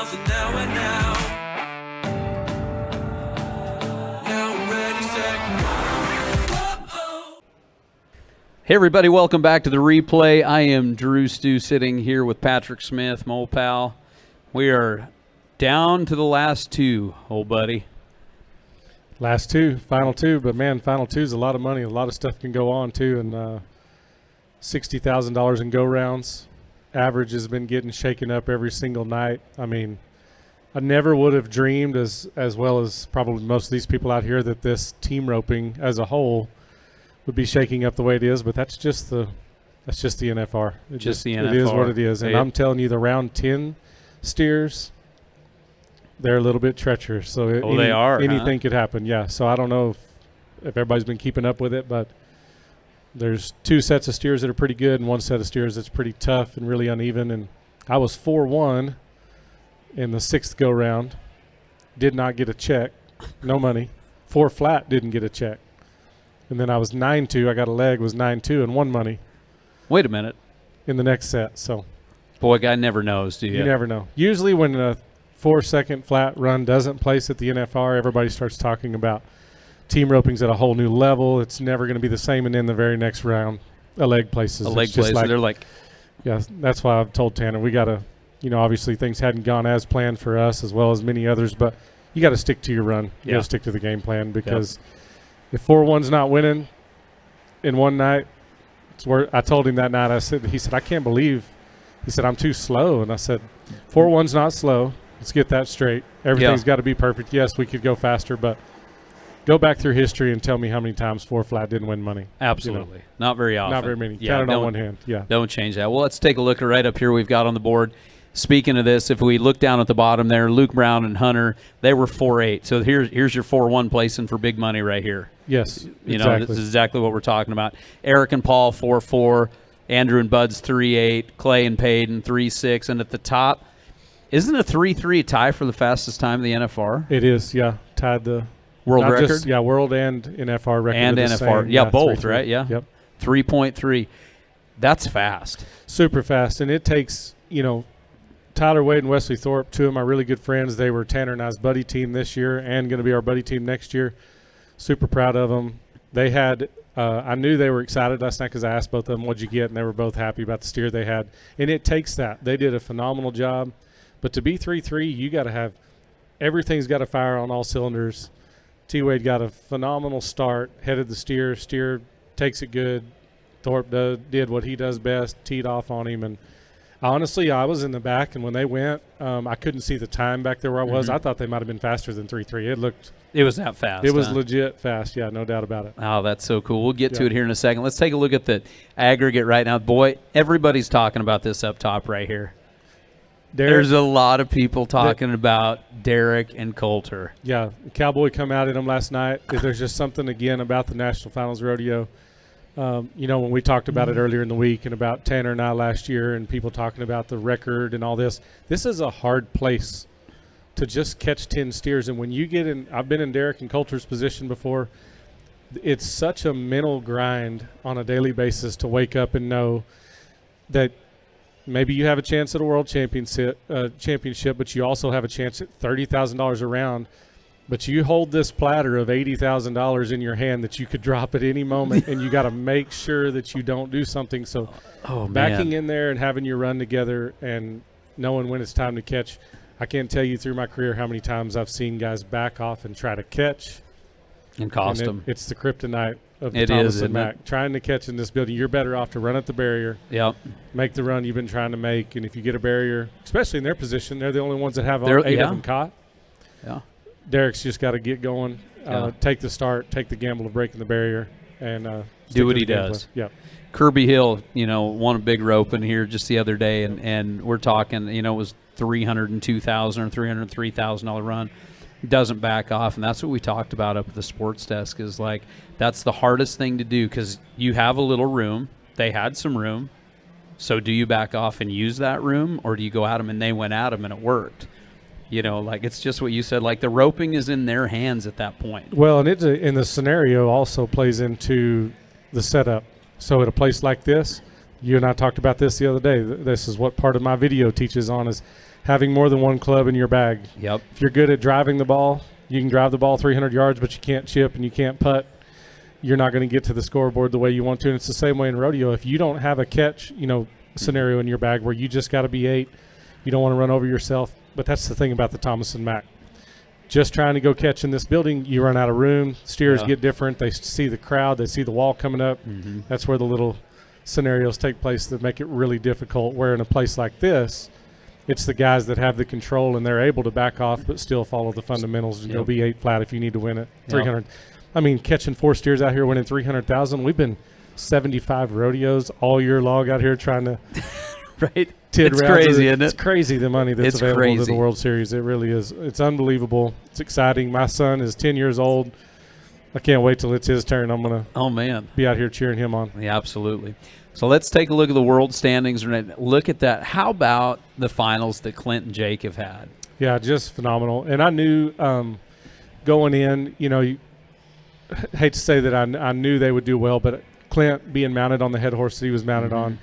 miles an hour now. Now ready, set, go. Whoa. Hey everybody, welcome back to the replay. I am DruStew sitting here with Patrick Smith, Mo Pal. We are down to the last two, old buddy. Last two, final two, but man, final two is a lot of money. A lot of stuff can go on too, and $60,000 in go rounds. Average has been getting shaken up every single night. I mean, I never would have dreamed, as well as probably most of these people out here, that this team roping as a whole would be shaking up the way it is. But that's just the NFR. The NFR. It is what it is, and I'm telling you, the round 10 steers, they're a little bit treacherous. So they are. Anything could happen. Yeah. So I don't know if everybody's been keeping up with it, but there's two sets of steers that are pretty good and one set of steers that's pretty tough and really uneven. And I was 4-1 in the sixth go round. Did not get a check. No money. 4 flat, didn't get a check. And then I was 9-2. I got a leg, was 9-2 and won money. Wait a minute. In the next set. So, boy, guy never knows, do you? You never know. Usually when a 4-second flat run doesn't place at the NFR, everybody starts talking about team roping's at a whole new level. It's never going to be the same. And then the very next round, a leg places. They're like, yeah, that's why I've told Tanner we got to, obviously things hadn't gone as planned for us as well as many others, but you got to stick to your run. You got to stick to the game plan, because if 4-1's not winning in one night, it's where I told him that night. He said, I can't believe. He said, I'm too slow. And I said, 4-1's not slow. Let's get that straight. Everything's got to be perfect. Yes, we could go faster, but go back through history and tell me how many times 4 flat didn't win money. Absolutely. Not very often. Not very many. Count it on one hand. Yeah. Don't change that. Well, let's take a look at right up here we've got on the board. Speaking of this, if we look down at the bottom there, Luke Brown and Hunter, they were 4-8. So here's your 4-1 placing for big money right here. Yes, This is exactly what we're talking about. Eric and Paul 4-4, Andrew and Bud's 3-8, Clay and Payton 3-6, and at the top, isn't a 3-3 a tie for the fastest time in the NFR? It is, yeah. Tied the world record. World and NFR record. And NFR, same. Both, 3-3. right? Yeah. Yep. 3.3. That's fast. Super fast, and it takes Tyler Wade and Wesley Thorpe, two of my really good friends. They were Tanner and I's buddy team this year and going to be our buddy team next year. Super proud of them. They had I knew they were excited last night because I asked both of them, what'd you get? And they were both happy about the steer they had. And it takes that. They did a phenomenal job. But to be 3-3, you got to have – everything's got to fire on all cylinders. T-Wade got a phenomenal start, headed the steer. Steer takes it good. Thorpe did what he does best, teed off on him. And honestly, I was in the back, and when they went, I couldn't see the time back there where I was. I thought they might have been faster than 3-3. It was that fast. It was legit fast, yeah, no doubt about it. Oh, that's so cool. We'll get to it here in a second. Let's take a look at the aggregate right now. Boy, everybody's talking about this up top right here. There's a lot of people talking about Derek and Coulter. Yeah, Cowboy come out at him last night. There's just something, again, about the National Finals Rodeo. When we talked about it earlier in the week and about Tanner and I last year and people talking about the record and all this is a hard place to just catch 10 steers. And when you get in, I've been in Derek and Coulter's position before, it's such a mental grind on a daily basis to wake up and know that maybe you have a chance at a world championship, but you also have a chance at $30,000 a round. But you hold this platter of $80,000 in your hand that you could drop at any moment, and you got to make sure that you don't do something. So backing in there and having your run together and knowing when it's time to catch. I can't tell you through my career how many times I've seen guys back off and try to catch. And cost them. It's the kryptonite of the Thomas and Mack. Trying to catch in this building, you're better off to run at the barrier. Yep. Make the run you've been trying to make, and if you get a barrier, especially in their position, they're the only ones that have 8 of them caught. Yeah. Derek's just got to get going, take the start, take the gamble of breaking the barrier, and do what he does. Yeah. Kirby Hill, won a big rope in here just the other day, and we're talking, it was $302,000 or $303,000 run. Doesn't back off, and that's what we talked about up at the sports desk is like that's the hardest thing to do because you have a little room. They had some room. So do you back off and use that room, or do you go at them? And they went at them, and it worked. It's just what you said. Like the roping is in their hands at that point. Well, and in the scenario also plays into the setup. So at a place like this, you and I talked about this the other day. This is what part of my video teaches on is having more than one club in your bag. Yep. If you're good at driving the ball, you can drive the ball 300 yards, but you can't chip and you can't putt. You're not going to get to the scoreboard the way you want to. And it's the same way in rodeo. If you don't have a catch, scenario in your bag where you just got to be 8, you don't want to run over yourself. But that's the thing about the Thomas and Mack. Just trying to go catch in this building, you run out of room. Steers get different. They see the crowd. They see the wall coming up. That's where the little scenarios take place that make it really difficult. Where in a place like this, it's the guys that have the control and they're able to back off but still follow the fundamentals and go be 8 flat if you need to win it. 300. I mean, catching 4 steers out here winning 300,000. We've been 75 rodeos all year long out here trying to right. It's crazy, isn't it? It's crazy the money that's available to crazy. the World Series. It really is. It's unbelievable. It's exciting. My son is 10 years old. I can't wait till it's his turn. I'm going to be out here cheering him on. Yeah, absolutely. So let's take a look at the world standings. Look at that. How about the finals that Clint and Jake have had? Yeah, just phenomenal. And I knew going in, hate to say that I knew they would do well, but Clint being mounted on the head horse that he was mounted on,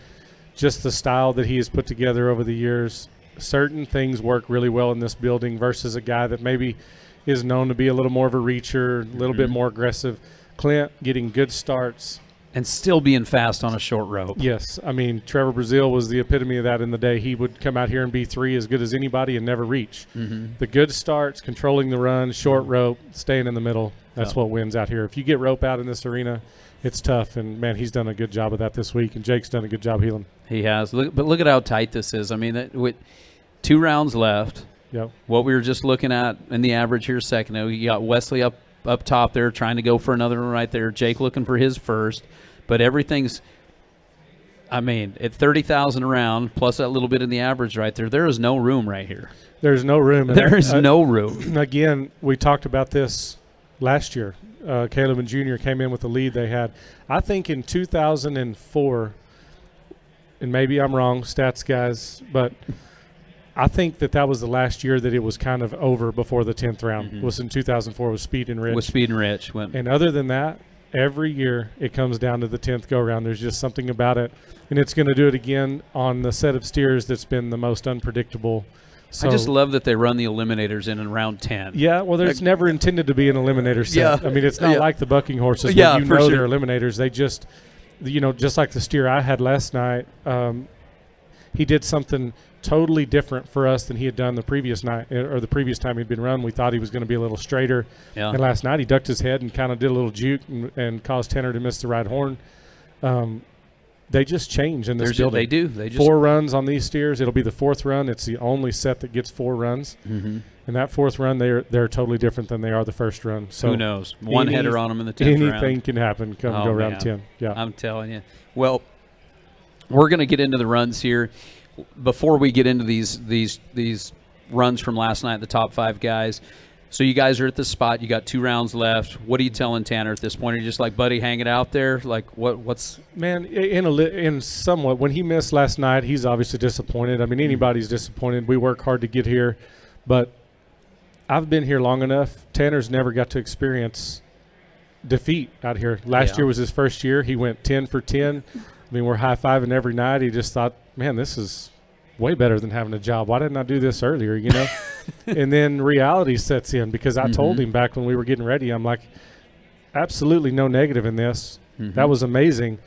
just the style that he has put together over the years, certain things work really well in this building versus a guy that maybe is known to be a little more of a reacher, a little bit more aggressive. Clint getting good starts. And still being fast on a short rope. Yes. I mean, Trevor Brazile was the epitome of that in the day. He would come out here and be 3 as good as anybody and never reach. The good starts, controlling the run, short rope, staying in the middle, that's what wins out here. If you get rope out in this arena, it's tough. And, man, he's done a good job of that this week, and Jake's done a good job healing. He has. But look at how tight this is. I mean, with 2 rounds left, what we were just looking at in the average here a second ago, you got Wesley up top there trying to go for another one right there. Jake looking for his first. But everything's, at 30,000 around, plus that little bit in the average right there is no room right here. There's no room. There is no room. Again, we talked about this last year. Caleb and Junior came in with the lead they had. I think in 2004, and maybe I'm wrong, stats guys, but I think that was the last year that it was kind of over before the 10th round. Was in 2004 with Speed and Rich. With Speed and Rich. And other than that, every year it comes down to the 10th go-round. There's just something about it. And it's going to do it again on the set of steers that's been the most unpredictable. So, I just love that they run the eliminators in round 10. Yeah, well, there's never intended to be an eliminator set. I mean, it's not like the bucking horses where they're eliminators. They just, just like the steer I had last night, he did something totally different for us than he had done the previous night or the previous time he'd been run. We thought he was going to be a little straighter. And last night he ducked his head and kind of did a little juke and caused Tanner to miss the right horn. They just change in this building. They do. They just 4 runs on these steers. It'll be the 4th run. It's the only set that gets 4 runs. And that 4th run, they're totally different than they are the first run. So who knows? One header on them in the 10th round. Anything can happen go round 10. Yeah, I'm telling you. Well, we're going to get into the runs here. Before we get into these runs from last night, the top 5 guys. So you guys are at this spot. You got 2 rounds left. What are you telling Tanner at this point? Are you just like, buddy, hang it out there? Like, what's – Man, in somewhat, when he missed last night, he's obviously disappointed. I mean, anybody's disappointed. We work hard to get here. But I've been here long enough. Tanner's never got to experience defeat out here. Last year was his first year. He went 10 for 10. I mean, we're high-fiving every night. He just thought, man, this is way better than having a job. Why didn't I do this earlier, And then reality sets in because I told him back when we were getting ready, I'm like, absolutely no negative in this. That was amazing.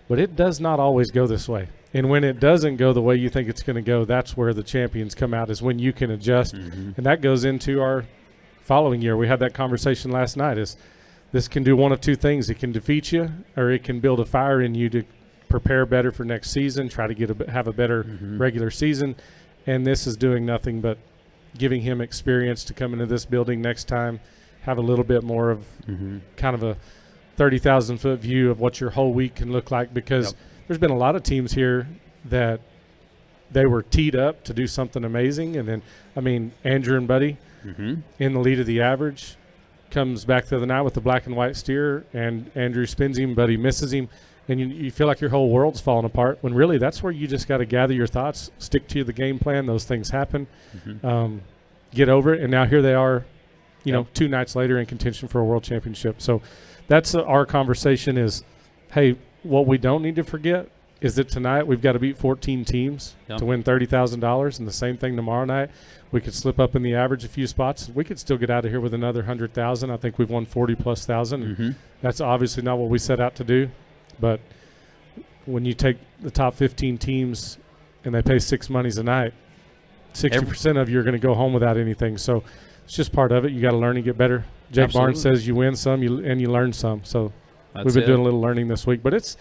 But it does not always go this way. And when it doesn't go the way you think it's going to go, that's where the champions come out, is when you can adjust. And that goes into our following year. We had that conversation last night. Is this can do one of 2 things. It can defeat you, or it can build a fire in you to prepare better for next season, try to have a better regular season. And this is doing nothing but giving him experience to come into this building next time, have a little bit more of kind of a 30,000-foot view of what your whole week can look like, because there's been a lot of teams here that they were teed up to do something amazing. And then, I mean, Andrew and Buddy in the lead of the average comes back the other night with the black and white steer, and Andrew spins him, Buddy misses him. And you feel like your whole world's falling apart, when really that's where you just got to gather your thoughts, stick to the game plan. Those things happen. Get over it. And now here they are, 2 nights later in contention for a world championship. So that's our conversation is, hey, what we don't need to forget is that tonight we've got to beat 14 teams to win $30,000, and the same thing tomorrow night. We could slip up in the average a few spots. We could still get out of here with another 100,000. I think we've won 40+ thousand. That's obviously not what we set out to do, but when you take the top 15 teams and they pay 6 monies a night, 60% of you are going to go home without anything. So it's just part of it. You got to learn and get better. Jake Barnes says you win some and you learn some. So we've been doing a little learning this week. But it's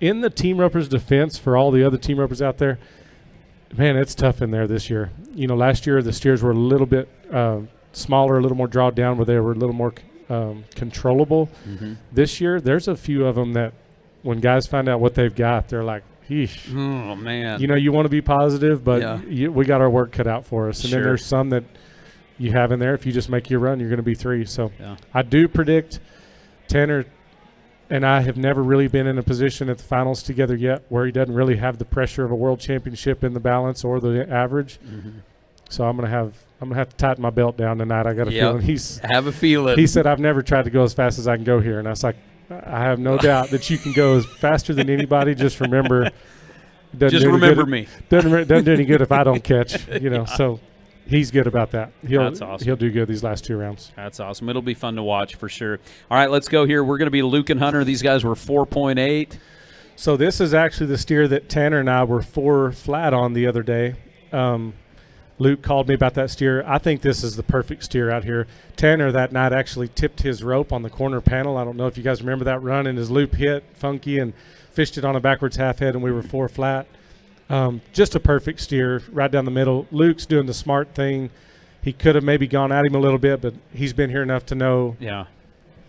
in the team ropers' defense for all the other team ropers out there. Man, it's tough in there this year. You know, last year the steers were a little bit smaller, a little more drawn down, where they were a little more controllable. This year, there's a few of them that when guys find out what they've got, they're like, "Eesh." Oh, man. You know, you want to be positive, but we got our work cut out for us. And then there's some that you have in there. If you just make your run, you're going to be 3. So I do predict Tanner and I have never really been in a position at the finals together yet where he doesn't really have the pressure of a world championship in the balance or the average. So I'm gonna have to tighten my belt down tonight. I got a feeling he said I've never tried to go as fast as I can go here, and I was like, I have no doubt that you can go as faster than anybody. Just remember, me. Doesn't do any good if I don't catch. You know, so. He's good about that. That's awesome. He'll do good these last 2 rounds. That's awesome. It'll be fun to watch for sure. All right, let's go here. We're going to be Luke and Hunter. These guys were 4.8. So this is actually the steer that Tanner and I were 4 flat on the other day. Luke called me about that steer. I think this is the perfect steer out here. Tanner that night actually tipped his rope on the corner panel. I don't know if you guys remember that run, and his loop hit funky and fished it on a backwards half head, and we were 4 flat. Just a perfect steer right down the middle. Luke's doing the smart thing. He could have maybe gone at him a little bit, but he's been here enough to know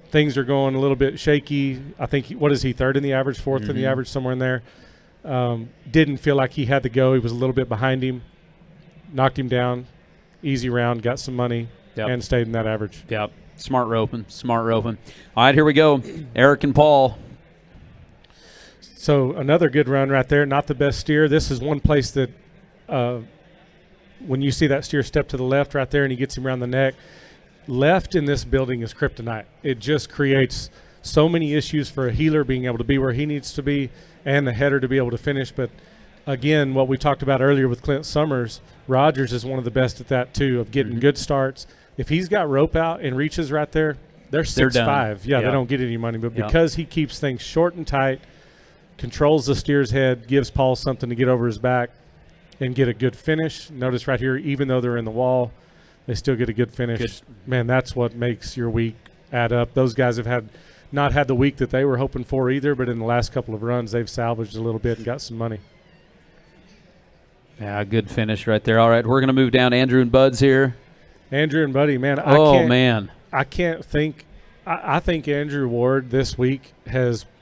things are going a little bit shaky. I think, what is he, 3rd in the average, 4th in the average, somewhere in there. Didn't feel like he had to go. He was a little bit behind him. Knocked him down. Easy round, got some money, and stayed in that average. Yep. Smart roping. All right, here we go. Eric and Paul. So another good run right there. Not the best steer. This is one place that when you see that steer step to the left right there and he gets him around the neck, left in this building is kryptonite. It just creates so many issues for a heeler being able to be where he needs to be and the header to be able to finish. But, again, what we talked about earlier with Clint Summers, Rogers is one of the best at that too, of getting good starts. If he's got rope out and reaches right there, they're 6'5". Yeah, they don't get any money. But because he keeps things short and tight, controls the steer's head, gives Paul something to get over his back and get a good finish. Notice right here, even though they're in the wall, they still get a good finish. Man, that's what makes your week add up. Those guys have not had the week that they were hoping for either, but in the last couple of runs, they've salvaged a little bit and got some money. Yeah, good finish right there. All right, we're going to move down. Andrew and Bud's here. Andrew and Buddy, man. I can't think. I think Andrew Ward this week has –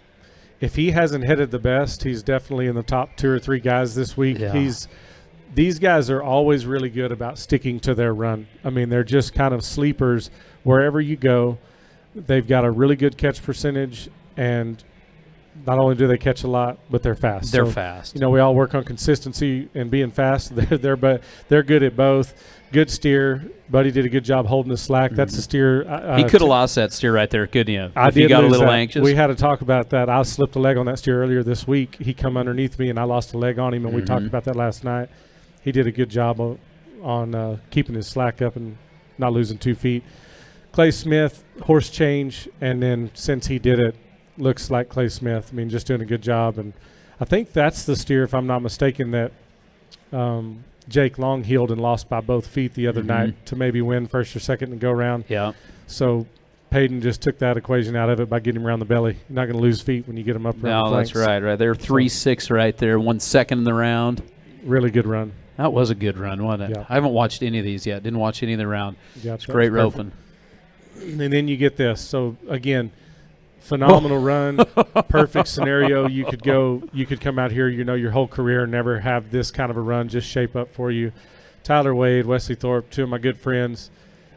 if he hasn't headed the best, he's definitely in the top 2 or 3 guys this week. These guys are always really good about sticking to their run. I mean, they're just kind of sleepers wherever you go. They've got a really good catch percentage, and not only do they catch a lot, but they're fast. They're fast. You know, we all work on consistency and being fast. They're good at both. Good steer. Buddy did a good job holding the slack. That's the steer. He could have lost that steer right there, couldn't you? If he got a little that. anxious. We had to talk about that. I slipped a leg on that steer earlier this week. He come underneath me, and I lost a leg on him, and we talked about that last night. He did a good job on keeping his slack up and not losing 2 feet. Clay Smith, horse change, and then since he did it, looks like Clay Smith. I mean, just doing a good job. And I think that's the steer, if I'm not mistaken, that Jake long heeled and lost by both feet the other night to maybe win first or second and go around. Yeah. So Payton just took that equation out of it by getting him around the belly. You're not going to lose feet when you get them up around the flanks. No, that's right. They're 3-6 right there, 1 second in the round. Really good run. That was a good run, wasn't it? Yeah. I haven't watched any of these yet. Didn't watch any of the round. Yeah, it's great roping. And then you get this. So, again, phenomenal run, perfect scenario. You could come out here, your whole career and never have this kind of a run just shape up for you. Tyler Wade, Wesley Thorpe, 2 of my good friends.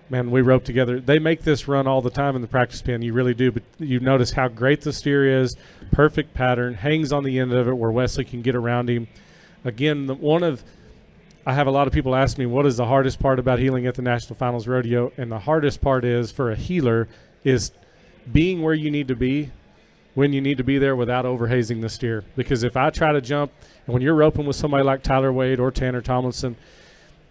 Man, we rope together. They make this run all the time in the practice pen. You really do. But you notice how great the steer is. Perfect pattern. Hangs on the end of it where Wesley can get around him. Again, I have a lot of people ask me, what is the hardest part about heeling at the National Finals Rodeo? And the hardest part is, for a heeler, is being where you need to be when you need to be there without overhazing the steer. Because if I try to jump, and when you're roping with somebody like Tyler Wade or Tanner Tomlinson,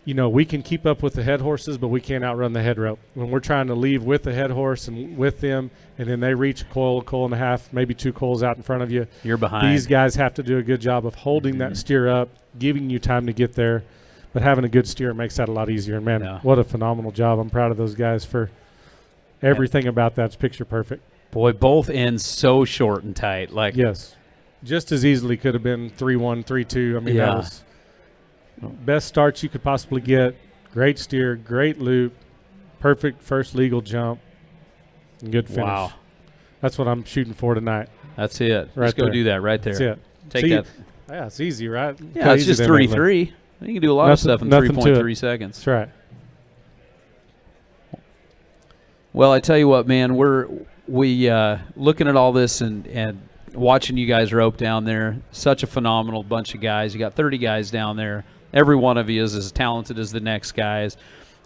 you know, we can keep up with the head horses, but we can't outrun the head rope. When we're trying to leave with the head horse and with them, and then they reach a coil and a half, maybe 2 coils out in front of you, you're behind. These guys have to do a good job of holding that steer up, giving you time to get there. But having a good steer makes that a lot easier. And, man, what a phenomenal job. I'm proud of those guys for everything about that's picture perfect. Boy, both ends so short and tight. Like, yes. Just as easily could have been 3-1, 3-2. I mean, that was best starts you could possibly get. Great steer, great loop, perfect first legal jump, and good finish. Wow. That's what I'm shooting for tonight. That's it. Right Let's go there. do that right there. That's it. Take See, that. Yeah, it's easy, right? Yeah, it's just 3-3. You can do a lot of stuff in 3.3 seconds. That's right. Well, I tell you what, man, we looking at all this and watching you guys rope down there. Such a phenomenal bunch of guys. You got 30 guys down there. Every one of you is as talented as the next guys.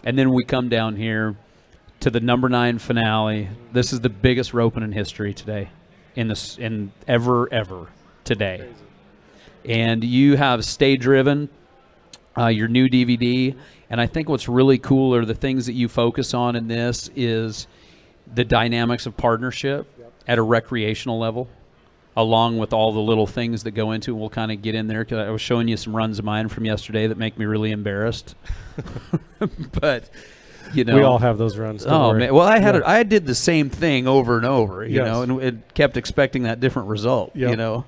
And then we come down here to the number 9 finale. This is the biggest roping in history today, in ever today. And you have Stay Driven, your new DVD. And I think what's really cool are the things that you focus on in this is the dynamics of partnership at a recreational level, along with all the little things that go into it. We'll kind of get in there, because I was showing you some runs of mine from yesterday that make me really embarrassed. But, you know. We all have those runs. Oh, man. Well, I did the same thing over and over, you know, and it kept expecting that different result, you know.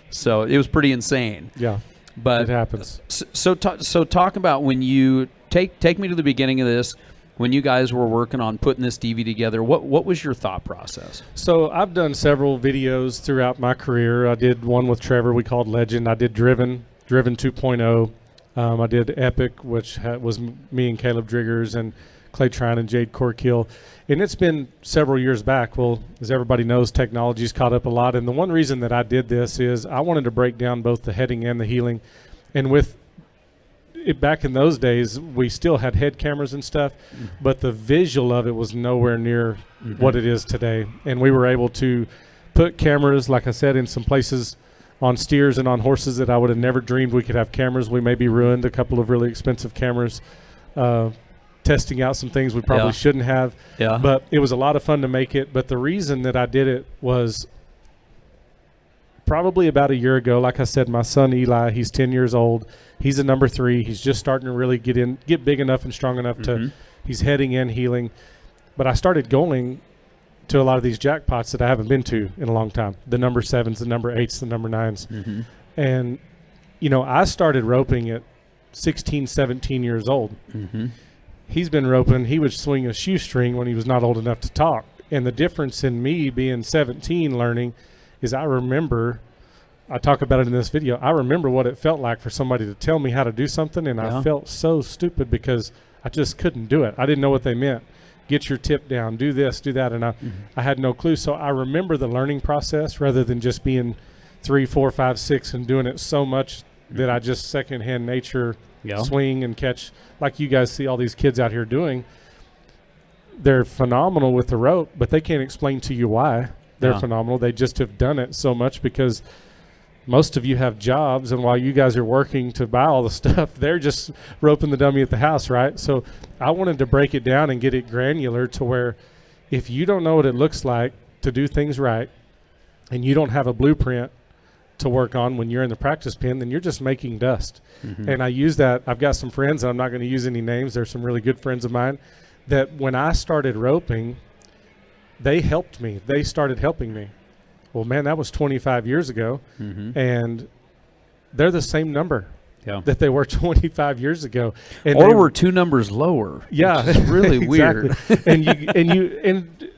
So it was pretty insane. Yeah. But it happens. So talk about when you take me to the beginning of this, when you guys were working on putting this DVD together. What was your thought process? So I've done several videos throughout my career. I did one with Trevor we called Legend. I did Driven 2.0. I did Epic, which was me and Caleb Driggers and Clay Trine and Jade Corkill. And it's been several years back. Well, as everybody knows, technology's caught up a lot. And the one reason that I did this is I wanted to break down both the heading and the heeling. And with it, back in those days, we still had head cameras and stuff, but the visual of it was nowhere near what it is today. And we were able to put cameras, like I said, in some places on steers and on horses that I would have never dreamed we could have cameras. We maybe ruined a couple of really expensive cameras, testing out some things we probably shouldn't have. Yeah. But it was a lot of fun to make it. But the reason that I did it was probably about a year ago. Like I said, my son Eli, he's 10 years old. He's a number 3. He's just starting to really get big enough and strong enough to, he's heading in, heeling. But I started going to a lot of these jackpots that I haven't been to in a long time. The number 7s, the number 8s, the number 9s. And, you know, I started roping at 16, 17 years old. He's been roping. He would swing a shoestring when he was not old enough to talk. And the difference in me being 17 learning is I remember, I talk about it in this video, I remember what it felt like for somebody to tell me how to do something, and I felt so stupid because I just couldn't do it. I didn't know what they meant. Get your tip down, do this, do that, and I had no clue. So I remember the learning process rather than just being 3, 4, 5, 6 and doing it so much that I just secondhand nature swing and catch, like you guys see all these kids out here doing. They're phenomenal with the rope, but they can't explain to you why they're phenomenal. They just have done it so much because most of you have jobs, and while you guys are working to buy all the stuff, they're just roping the dummy at the house, right? So I wanted to break it down and get it granular to where if you don't know what it looks like to do things right and you don't have a blueprint to work on when you're in the practice pen, then you're just making dust. And I use that. I've got some friends, and I'm not going to use any names. There's some really good friends of mine that when I started roping, they helped me. They started helping me. Well, man, that was 25 years ago, and they're the same number that they were 25 years ago. And or we're 2 numbers lower. Yeah, which is really weird. and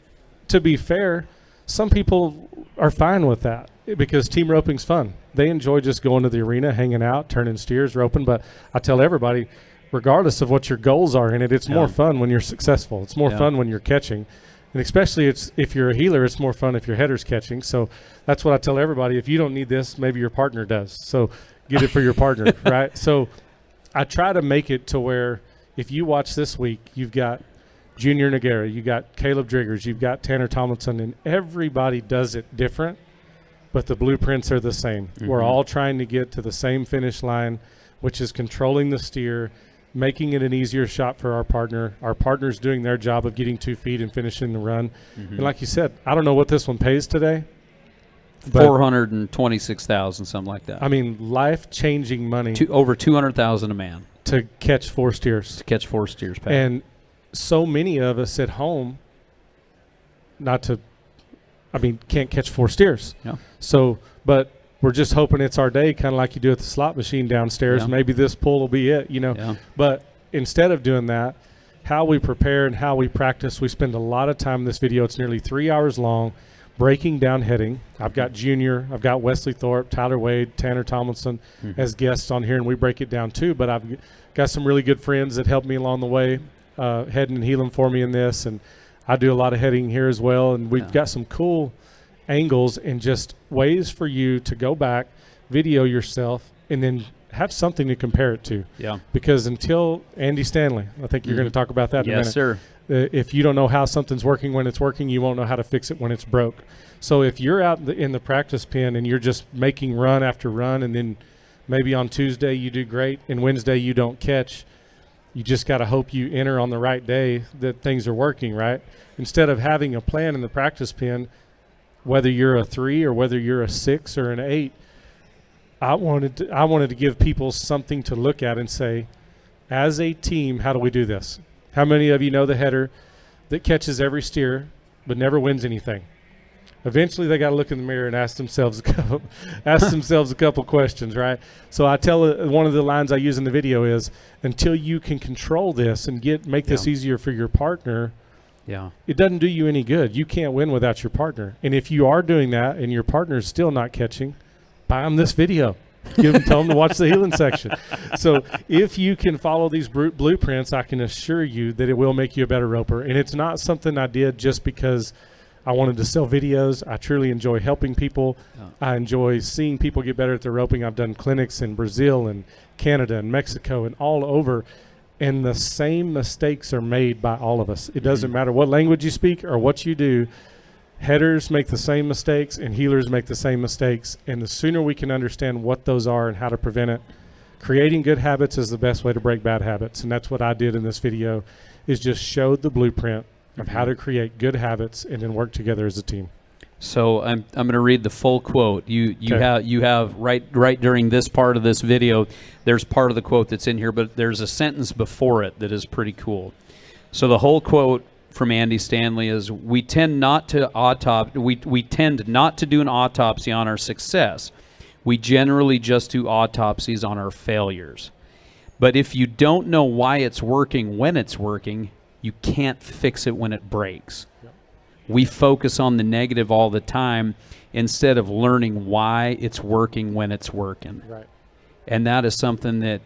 to be fair, some people are fine with that because team roping's fun. They enjoy just going to the arena, hanging out, turning steers, roping. But I tell everybody, regardless of what your goals are in it, it's more fun when you're successful. It's more fun when you're catching. And especially if you're a healer, it's more fun if your header's catching. So that's what I tell everybody. If you don't need this, maybe your partner does. So get it for your partner, right? So I try to make it to where if you watch this week, you've got Junior Noguera, you got Caleb Driggers, you've got Tanner Tomlinson, and everybody does it different. but the blueprints are the same. We're all trying to get to the same finish line, which is controlling the steer, making it an easier shot for our partner. Our partner's doing their job of getting 2 feet and finishing the run. And like you said, I don't know what this one pays today. 426,000, something like that. I mean, life-changing money Over 200,000 a man to catch 4 steers. to catch 4 steers. Pat. And so many of us at home, can't catch 4 steers. Yeah. So, but we're just hoping it's our day, kind of like you do at the slot machine downstairs. Yeah. Maybe this pull will be it, Yeah. But instead of doing that, how we prepare and how we practice, we spend a lot of time in this video. It's nearly 3 hours long, breaking down heading. I've got Junior, I've got Wesley Thorpe, Tyler Wade, Tanner Tomlinson as guests on here, and we break it down too. But I've got some really good friends that helped me along the way, heading and healing for me in this, and I do a lot of heading here as well. And we've got some cool angles and just ways for you to go back, video yourself, and then have something to compare it to. Yeah. Because until Andy Stanley, I think you're going to talk about that in a minute. Yes, sir. If you don't know how something's working when it's working, you won't know how to fix it when it's broke. So if you're out in the practice pen and you're just making run after run, and then maybe on Tuesday you do great and Wednesday you don't catch, you just got to hope you enter on the right day that things are working, right? Instead of having a plan in the practice pen, whether you're a 3 or whether you're a 6 or an 8, I wanted to give people something to look at and say, as a team, how do we do this? How many of you know the header that catches every steer but never wins anything? Eventually, they got to look in the mirror and ask themselves a couple questions, right? So I tell one of the lines I use in the video is, until you can control this and make this easier for your partner, it doesn't do you any good. You can't win without your partner. And if you are doing that and your partner is still not catching, buy them this video. Tell them to watch the healing section. So if you can follow these blueprints, I can assure you that it will make you a better roper. And it's not something I did just because I wanted to sell videos. I truly enjoy helping people. I enjoy seeing people get better at their roping. I've done clinics in Brazil and Canada and Mexico and all over. And the same mistakes are made by all of us. It doesn't matter what language you speak or what you do. Headers make the same mistakes and healers make the same mistakes. And the sooner we can understand what those are and how to prevent it, creating good habits is the best way to break bad habits. And that's what I did in this video, is just showed the blueprint of how to create good habits and then work together as a team. So I'm going to read the full quote. You have right during this part of this video, there's part of the quote that's in here, but there's a sentence before it that is pretty cool. So the whole quote from Andy Stanley is, we tend not to do an autopsy on our success. We generally just do autopsies on our failures. But if you don't know why it's working when it's working, you can't fix it when it breaks. Yep. We focus on the negative all the time instead of learning why it's working when it's working. Right. And that is something that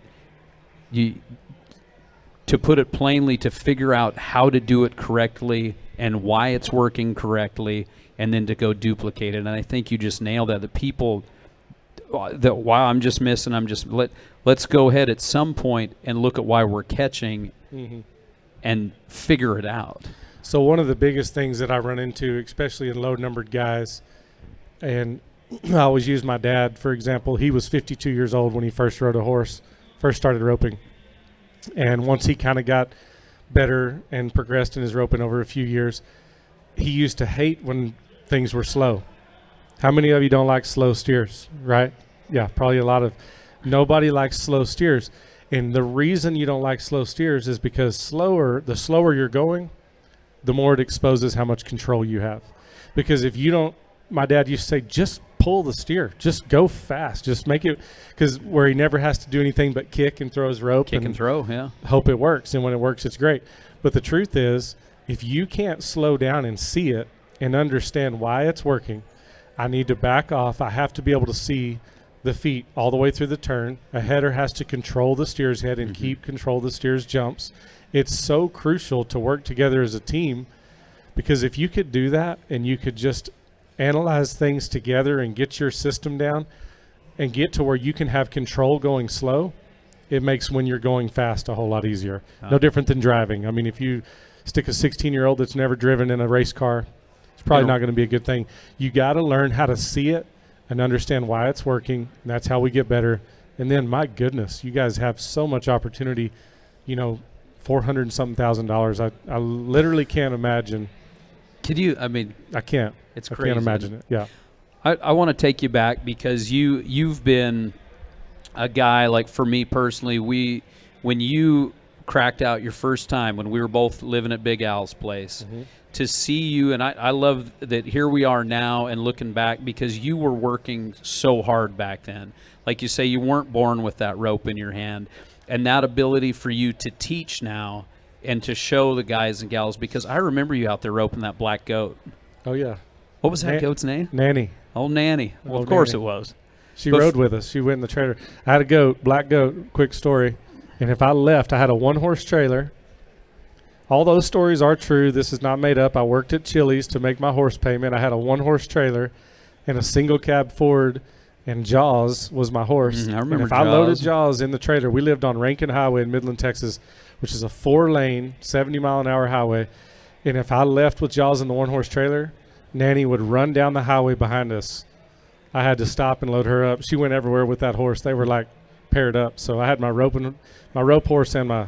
to put it plainly, to figure out how to do it correctly and why it's working correctly, and then to go duplicate it. And I think you just nailed that. The people that, wow, I'm just missing, let's go ahead at some point and look at why we're catching and figure it out. So one of the biggest things that I run into, especially in low-numbered guys, and I always use my dad, for example. He was 52 years old when he first rode a horse, first started roping. And once he kind of got better and progressed in his roping over a few years, he used to hate when things were slow. How many of you don't like slow steers, right? Yeah, probably a lot of. Nobody likes slow steers. And the reason you don't like slow steers is because the slower you're going, the more it exposes how much control you have. Because if you don't, my dad used to say, just pull the steer, just go fast, just make it, because where he never has to do anything but kick and throw his rope. Kick and throw, yeah. Hope it works. And when it works, it's great. But the truth is, if you can't slow down and see it and understand why it's working, I need to back off. I have to be able to see the feet all the way through the turn. A header has to control the steer's head and keep control of the steer's jumps. It's so crucial to work together as a team, because if you could do that and you could just analyze things together and get your system down and get to where you can have control going slow, it makes when you're going fast a whole lot easier. No different than driving. I mean, if you stick a 16-year-old that's never driven in a race car, it's probably not going to be a good thing. You got to learn how to see it, and understand why it's working. And that's how we get better. And then, my goodness, you guys have so much opportunity, $400 and something thousand. I literally can't imagine. Could you, I mean, I can't. It's I crazy. can't imagine it. Yeah. I want to take you back because you've been a guy, like for me personally, when you cracked out your first time when we were both living at Big Al's place, to see you, and I love that here we are now and looking back because you were working so hard back then. Like you say, you weren't born with that rope in your hand, and that ability for you to teach now and to show the guys and gals, because I remember you out there roping that black goat. Oh, yeah. What was that goat's name? Nanny. Oh, Nanny. Well, Oh, of course Nanny. it was. She But rode with us. She went in the trailer. I had a goat, black goat, quick story. And if I left, I had a one-horse trailer. All those stories are true. This is not made up. I worked at Chili's to make my horse payment. I had a one-horse trailer and a single-cab Ford, and Jaws was my horse. I remember and if I loaded Jaws. Jaws in the trailer, we lived on Rankin Highway in Midland, Texas, which is a 4-lane, 70-mile-an-hour highway. And if I left with Jaws in the one-horse trailer, Nanny would run down the highway behind us. I had to stop and load her up. She went everywhere with that horse. They were like paired up. So I had my rope horse and my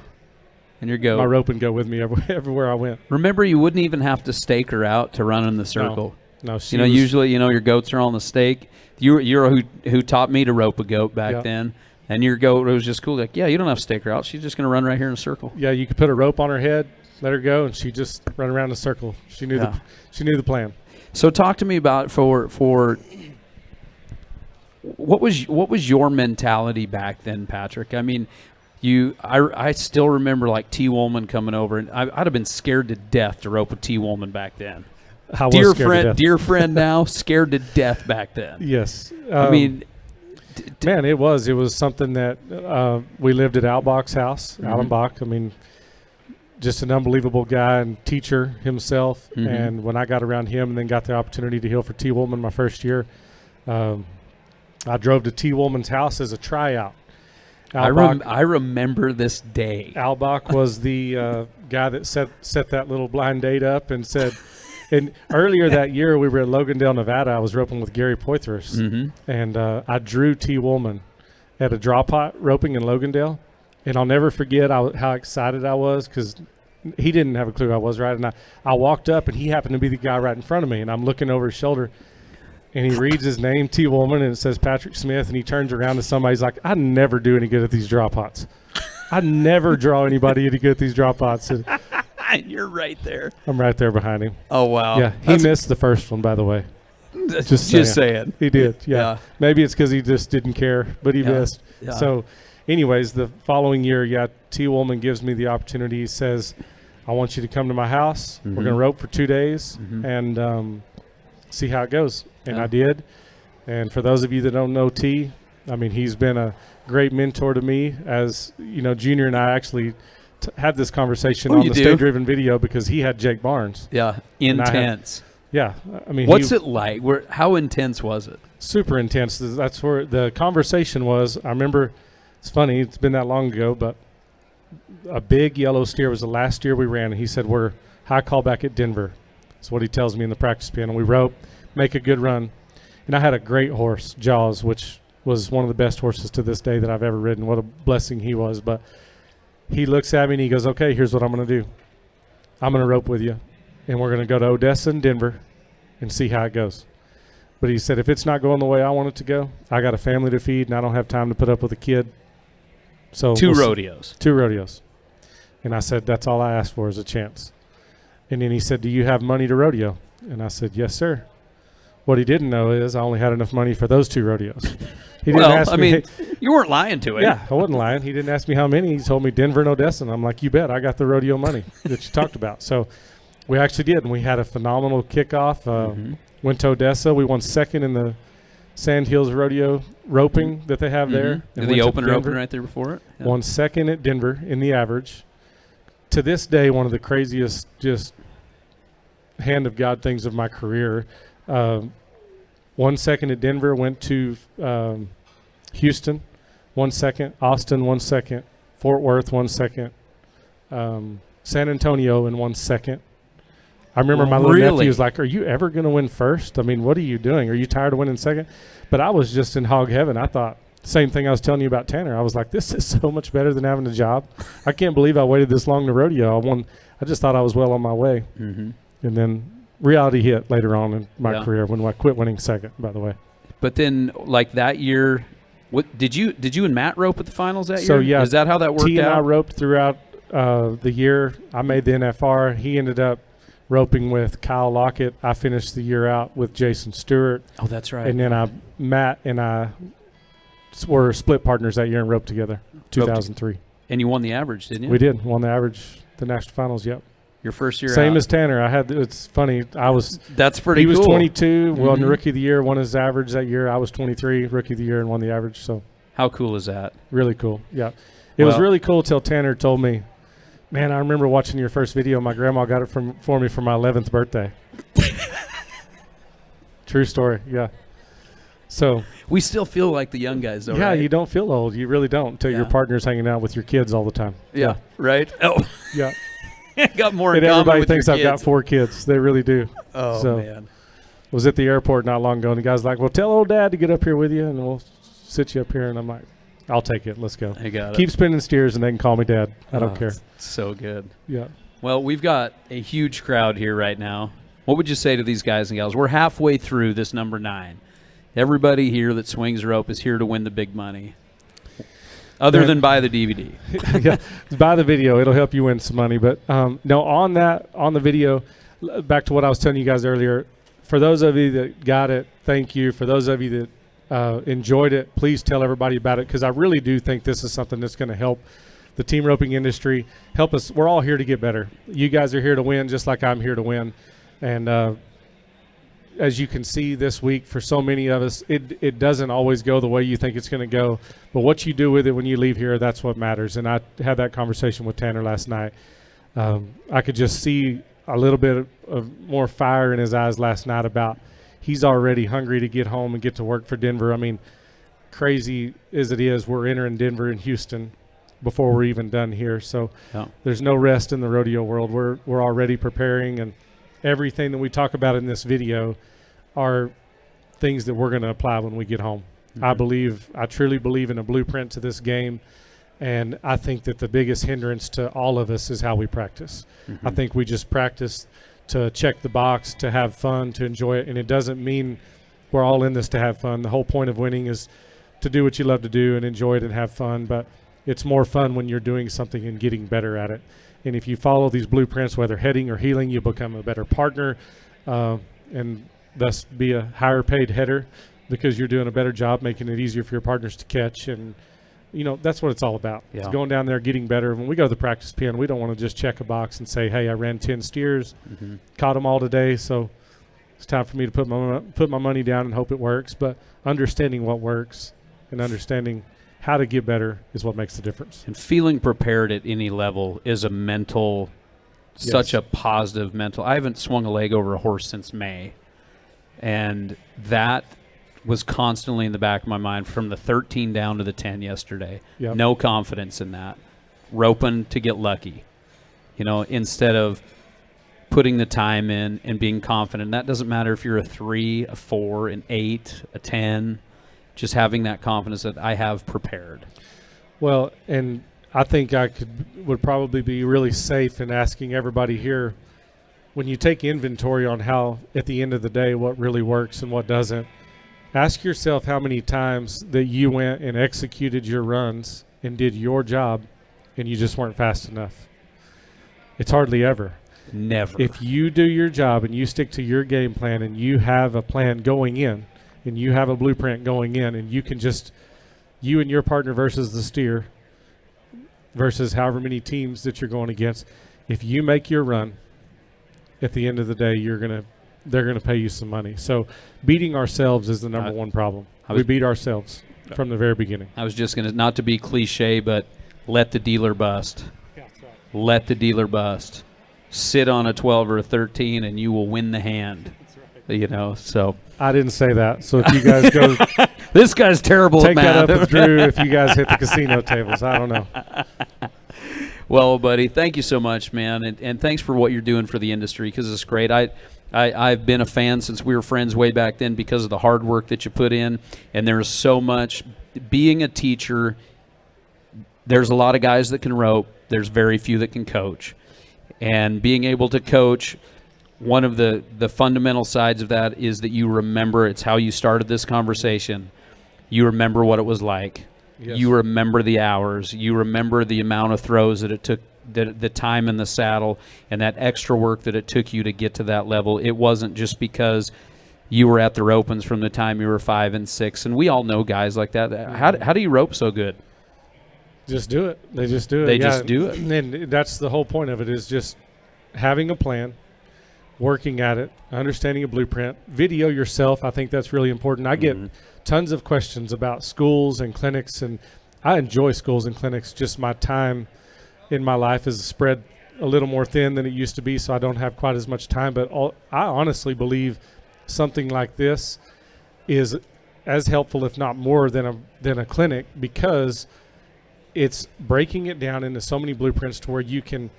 rope and go with me everywhere I went. Remember, you wouldn't even have to stake her out to run in the circle. No, she Usually, your goats are on the stake. You're who taught me to rope a goat back Yeah. then, and your goat, it was just cool. Like, yeah, you don't have to stake her out. She's just going to run right here in a circle. Yeah, you could put a rope on her head, let her go, and she just run around the circle. She knew the plan. So talk to me about for what was your mentality back then, Patrick? I mean, I still remember like T. Woolman coming over, and I'd have been scared to death to rope with T. Woolman back then. I was scared to death. Dear friend now, scared to death back then. Yes. I mean, man, it was something that we lived at Albach's house, Alan Bach. I mean, just an unbelievable guy and teacher himself. And when I got around him and then got the opportunity to heel for T. Woolman my first year, I drove to T. Woolman's house as a tryout. I remember this day. Albach was the guy that set that little blind date up and said, and earlier that year we were at Logandale, Nevada. I was roping with Gary Poitras, and I drew T. Woolman at a draw pot roping in Logandale. And I'll never forget how excited I was because he didn't have a clue I was right. And I walked up, and he happened to be the guy right in front of me. And I'm looking over his shoulder, and he reads his name, T. Woolman, and it says Patrick Smith. And he turns around to somebody. He's like, I never do any good at these draw pots. I never draw anybody any good at these draw pots. And You're right there. I'm right there behind him. Oh, wow. Yeah, he missed the first one, by the way. Just saying. He did, yeah. Yeah. Maybe it's because he just didn't care, but he missed. Yeah. So, anyways, the following year, T. Woolman gives me the opportunity. He says, I want you to come to my house. We're going to rope for 2 days and see how it goes. And I did. And for those of you that don't know T, I mean, he's been a great mentor to me. As, Junior and I actually had this conversation on the state-driven video because he had Jake Barnes. Yeah, intense. I mean, what's it like? How intense was it? Super intense. That's where the conversation was. I remember, it's funny, it's been that long ago, but a big yellow steer was the last steer we ran, and he said, we're high call back at Denver. That's what he tells me in the practice pen. And we rope, make a good run. And I had a great horse, Jaws, which was one of the best horses to this day that I've ever ridden. What a blessing he was. But he looks at me and he goes, okay, here's what I'm going to do. I'm going to rope with you, and we're going to go to Odessa and Denver and see how it goes. But he said, if it's not going the way I want it to go, I got a family to feed, and I don't have time to put up with a kid. So Two rodeos. And I said, that's all I asked for is a chance. And then he said, do you have money to rodeo? And I said, yes, sir. What he didn't know is I only had enough money for those 2 rodeos. He didn't ask me. You weren't lying to him. Yeah, I wasn't lying. He didn't ask me how many. He told me Denver and Odessa. And I'm like, you bet. I got the rodeo money that you talked about. So we actually did. And we had a phenomenal kickoff. Went to Odessa. We won second in the Sand Hills Rodeo roping that they have there. And the went to opener Denver. right there before it. Yeah. Won second at Denver in the average. To this day, one of the craziest just hand of God things of my career. 1 second at Denver, went to Houston, 1 second, Austin, 1 second, Fort Worth, 1 second, San Antonio in 1 second. I remember my little Really? nephew was like, "Are you ever going to win first? I mean, what are you doing? Are you tired of winning second?" But I was just in hog heaven. I thought, same thing I was telling you about Tanner. I was like, this is so much better than having a job. I can't believe I waited this long to rodeo. I just thought I was well on my way. Mm-hmm. And then reality hit later on in my Yeah. career when I quit winning second, by the way. But then, like that year, what did you and Matt rope at the finals that year? So, yeah, is that how that worked T and I out? roped throughout the year. I made the NFR. He ended up roping with Kyle Lockett. I finished the year out with Jason Stewart. Oh, that's right. And then Matt and I were split partners that year and roped together, 2003. And you won the average, didn't you? We did. Won the average, the national finals, yep. Your first year Same out. as Tanner. It's funny. That's pretty He cool. was 22, won Mhm. Rookie of the Year, won his average that year. I was 23, Rookie of the Year, and won the average. So How cool is that? really cool. Yeah. It was Well- really cool till Tanner told me, man, I remember watching your first video. My grandma got it for me for my 11th birthday. True story. Yeah. So, We still feel like the young guys, though, yeah, right? you don't feel old. You really don't until your Yeah. partner's hanging out with your kids all the time. Yeah, right? Oh, Yeah. got more in And common everybody with thinks your I've got kids. 4 kids. They really do. Oh, so- man. Was at the airport not long ago, and the guy's like, well, tell old dad to get up here with you, and we'll sit you up here. And I'm like, I'll take it. Let's go. I got Keep it. spinning steers, and they can call me dad. I don't Oh, care. it's so good. Yeah. Well, we've got a huge crowd here right now. What would you say to these guys and gals? We're halfway through this number 9. Everybody here that swings rope is here to win the big money, other than buy the DVD. Yeah. Buy the video. It'll help you win some money. But no, on the video, back to what I was telling you guys earlier, for those of you that got it, thank you. For those of you that enjoyed it, please tell everybody about it, because I really do think this is something that's going to help the team roping industry, help us. We're all here to get better. You guys are here to win just like I'm here to win. And as you can see this week, for so many of us, it doesn't always go the way you think it's going to go. But what you do with it when you leave here, that's what matters. And I had that conversation with Tanner last night. I could just see a little bit of more fire in his eyes last night about he's already hungry to get home and get to work for Denver. I mean, crazy as it is, we're entering Denver and Houston before we're even done here. So Yeah. there's no rest in the rodeo world. We're already preparing, and everything that we talk about in this video are things that we're going to apply when we get home. I truly believe in a blueprint to this game, and I think that the biggest hindrance to all of us is how we practice. I think we just practice to check the box, to have fun, to enjoy it, and it doesn't mean we're all in this to have fun. The whole point of winning is to do what you love to do and enjoy it and have fun, but it's more fun when you're doing something and getting better at it. And if you follow these blueprints, whether heading or heeling, you become a better partner, and thus be a higher paid header, because you're doing a better job making it easier for your partners to catch. And that's what it's all about. Yeah. It's going down there, getting better. When we go to the practice pen, we don't want to just check a box and say, hey, I ran 10 steers, caught them all today, so it's time for me to put my money down and hope it works. But understanding what works and understanding how to get better is what makes the difference. And feeling prepared at any level is a mental, such Yes. a positive mental. I haven't swung a leg over a horse since May, and that was constantly in the back of my mind from the 13 down to the 10 yesterday. Yep. No confidence in that. Roping to get lucky, instead of putting the time in and being confident. That doesn't matter if you're a 3, a 4, an 8, a 10. Just having that confidence that I have prepared. Well, and I think would probably be really safe in asking everybody here, when you take inventory on how, at the end of the day, what really works and what doesn't, ask yourself how many times that you went and executed your runs and did your job and you just weren't fast enough. It's hardly ever. Never. If you do your job and you stick to your game plan and you have a plan going in and you have a blueprint going in, and you can just, you and your partner versus the steer versus however many teams that you're going against, if you make your run, at the end of the day, they're gonna pay you some money. So beating ourselves is the number one problem. We beat ourselves from the very beginning. I was just going to, not to be cliche, but let the dealer bust. Let the dealer bust. Sit on a 12 or a 13 and you will win the hand. So. I didn't say that. So if you guys go This guy's terrible take at that math. up with Drew if you guys hit the casino tables. I don't know. Well, buddy, thank you so much, man, and thanks for what you're doing for the industry, because it's great. I've been a fan since we were friends way back then because of the hard work that you put in, and there's so much. Being a teacher, there's a lot of guys that can rope. There's very few that can coach. And being able to coach, one of the fundamental sides of that is that you remember. It's how you started this conversation. You remember what it was like. Yes. You remember the hours. You remember the amount of throws that it took, the time in the saddle, and that extra work that it took you to get to that level. It wasn't just because you were at the ropings from the time you were 5 and 6, and we all know guys like that. How do you rope so good? Just do it. They just do it. They just do it. And that's the whole point of it, is just having a plan, working at it, understanding a blueprint, video yourself. I think that's really important. I get tons of questions about schools and clinics, and I enjoy schools and clinics. Just my time in my life is spread a little more thin than it used to be, so I don't have quite as much time. But I honestly believe something like this is as helpful, if not more, than a clinic, because it's breaking it down into so many blueprints to where you can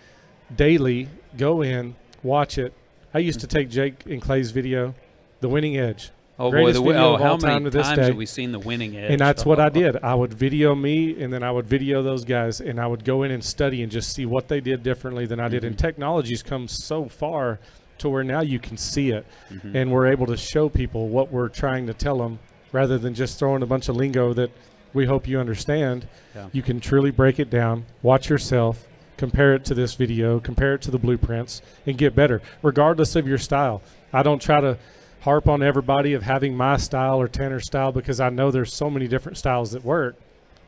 daily go in, watch it. I used to take Jake and Clay's video, The Winning Edge. Oh, Greatest boy, video of how all time many to this times day. have we seen The Winning Edge? And that's what I did. I would video me, and then I would video those guys, and I would go in and study and just see what they did differently than I did. And technology's come so far to where now you can see it, and we're able to show people what we're trying to tell them, rather than just throwing a bunch of lingo that we hope you understand. Yeah. You can truly break it down, watch yourself, compare it to this video, compare it to the blueprints, and get better, regardless of your style. I don't try to harp on everybody of having my style or Tanner's style, because I know there's so many different styles that work,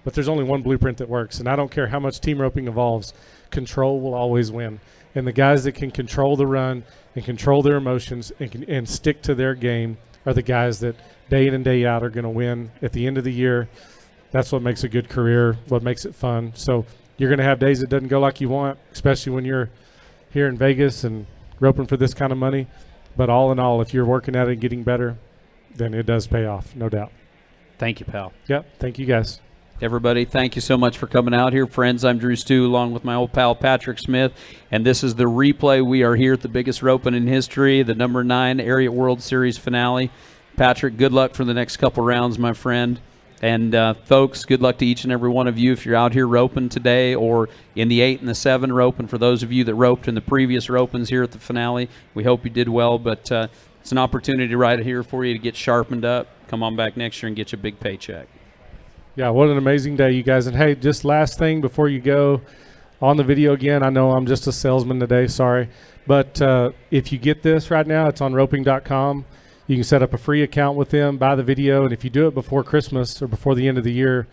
but there's only one blueprint that works. And I don't care how much team roping evolves, control will always win. And the guys that can control the run and control their emotions and stick to their game are the guys that day in and day out are going to win at the end of the year. That's what makes a good career, what makes it fun. So you're going to have days that doesn't go like you want, especially when you're here in Vegas and roping for this kind of money. But all in all, if you're working at it and getting better, then it does pay off, no doubt. Thank you, pal. Yep, thank you guys. Everybody, thank you so much for coming out here. Friends, I'm DruStew, along with my old pal Patrick Smith, and this is the replay. We are here at the biggest roping in history, the number 9 Area World Series finale. Patrick, good luck for the next couple rounds, my friend. And folks, good luck to each and every one of you if you're out here roping today, or in the 8 and the 7 roping. For those of you that roped in the previous ropings here at the finale, we hope you did well. But it's an opportunity right here for you to get sharpened up. Come on back next year and get you a big paycheck. Yeah, what an amazing day, you guys. And, hey, just last thing before you go on the video again, I know I'm just a salesman today, sorry. But if you get this right now, it's on roping.com. You can set up a free account with them, buy the video, and if you do it before Christmas or before the end of the year,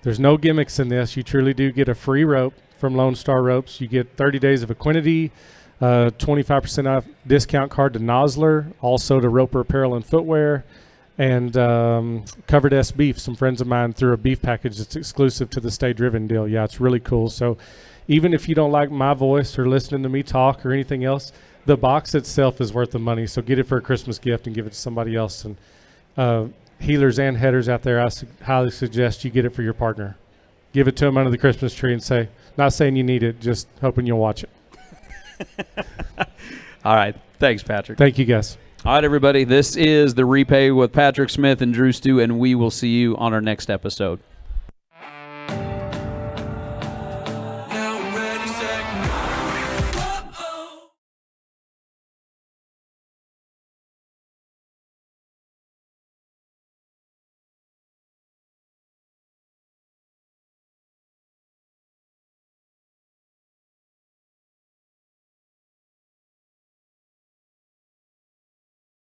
there's no gimmicks in this. You truly do get a free rope from Lone Star Ropes. You get 30 days of Equinity, 25% off discount card to Nosler, also to Roper Apparel and Footwear, and Covered S Beef. Some friends of mine threw a beef package that's exclusive to the Stay Driven deal. Yeah, it's really cool. So even if you don't like my voice or listening to me talk or anything else, the box itself is worth the money. So get it for a Christmas gift and give it to somebody else. And healers and headers out there, I highly suggest you get it for your partner. Give it to them under the Christmas tree and say, not saying you need it, just hoping you'll watch it. All right. Thanks, Patrick. Thank you, guys. All right, everybody. This is The Repay with Patrick Smith and DruStew, and we will see you on our next episode.